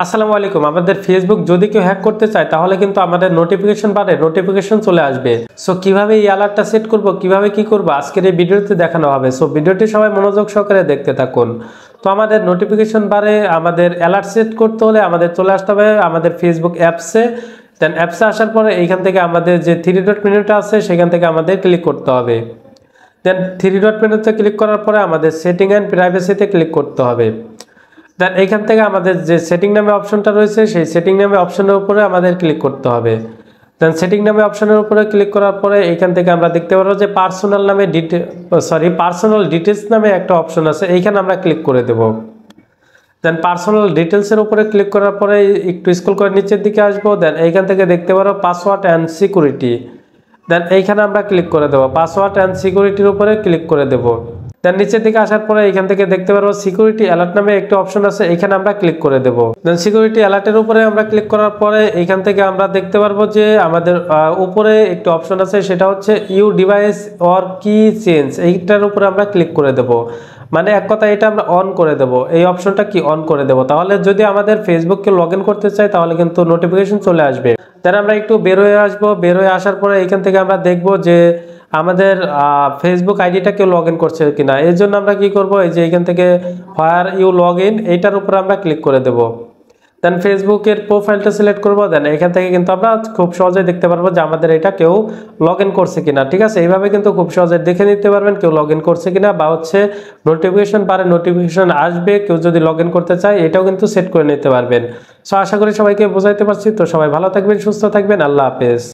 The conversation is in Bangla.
আসসালামু আলাইকুম। আমাদের ফেসবুক যদি কেউ হ্যাক করতে চায় তাহলে কিন্তু আমাদের নোটিফিকেশন বারে নোটিফিকেশন চলে আসবে। সো কিভাবে এই অ্যালার্টটা সেট করব, কিভাবে কি করব আজকের এই ভিডিওতে দেখানো হবে। সো ভিডিওটি সবাই মনোযোগ সহকারে দেখতে থাকুন। তো আমাদের নোটিফিকেশন বারে আমাদের অ্যালার্ট সেট করতে হলে আমাদের চলে আসতে হবে আমাদের ফেসবুক অ্যাপসে। দেন অ্যাপসে আসার পরে এইখান থেকে আমাদের যে 3 ডট মেনুটা আছে সেখান থেকে আমাদের ক্লিক করতে হবে। দেন 3 ডট মেনুতে ক্লিক করার পরে আমাদের সেটিং অ্যান্ড প্রাইভেসিতে ক্লিক করতে হবে। দেন এইখান থেকে আমাদের যে সেটিং নামে অপশনটা রয়েছে সেই সেটিং নামে অপশনের উপরে আমাদের ক্লিক করতে হবে। দেন সেটিং নামে অপশনের উপরে ক্লিক করার পরে এইখান থেকে আমরা দেখতে পারবো যে পার্সোনাল ডিটেলস নামে একটা অপশন আছে, এইখানে আমরা ক্লিক করে দেব। দেন পার্সোনাল ডিটেলসের উপরে ক্লিক করার পরে একটু স্ক্রল করে নিচের দিকে আসবো। দেন এইখান থেকে দেখতে পারবো পাসওয়ার্ড অ্যান্ড সিকিউরিটি। দেন এইখানে আমরা ক্লিক করে দেবো, পাসওয়ার্ড অ্যান্ড সিকিউরিটির উপরে ক্লিক করে দেব। দেন নিচের দিকে আসার পরে এখান থেকে দেখতে পারবো সিকিউরিটি অ্যালার্ট নামে একটা অপশন আছে, এখানে আমরা ক্লিক করে দেব। দেন সিকিউরিটি অ্যালার্টের উপরে আমরা ক্লিক করার পরে এখান থেকে আমরা দেখতে পারবো যে আমাদের উপরে একটা অপশন আছে, সেটা হচ্ছে ইউ ডিভাইস অর কি চেঞ্জ, এইটার উপরে আমরা ক্লিক করে দেব। মানে এক কথা এটা আমরা অন করে দেব, এই অপশনটা কি অন করে দেব। তাহলে যদি আমাদের ফেসবুককে লগ ইন করতে চাই তাহলে কিন্তু নোটিফিকেশন চলে আসবে। দেন আমরা একটু বের হয়ে আসবো, বের হয়ে আসার পরে এখান থেকে আমরা দেখব যে আমাদের ফেসবুক আইডিটা কেউ লগ ইন করছে কিনা। এর জন্য আমরা কি করব, এই যে এখান থেকে হোয়ার ইউ লগ ইন এইটার উপরে আমরা ক্লিক করে দেব। দেন ফেসবুকের প্রোফাইলটা সিলেক্ট করব। দেন এখান থেকে কিন্তু আমরা খুব সহজে দেখতে পারবো যে আমাদের এটা কেউ লগ ইন করছে কিনা। ঠিক আছে, এইভাবে কিন্তু খুব সহজে দেখে নিতে পারবেন কেউ লগ ইন করছে কিনা, বা হচ্ছে নোটিফিকেশন পারে নোটিফিকেশন আসবে কেউ যদি লগ ইন করতে চায়, এটাও কিন্তু সেট করে নিতে পারবেন। সো আশা করি সবাইকে বোঝাইতে পারছি। তো সবাই ভালো থাকবেন, সুস্থ থাকবেন, আল্লাহ হাফেজ।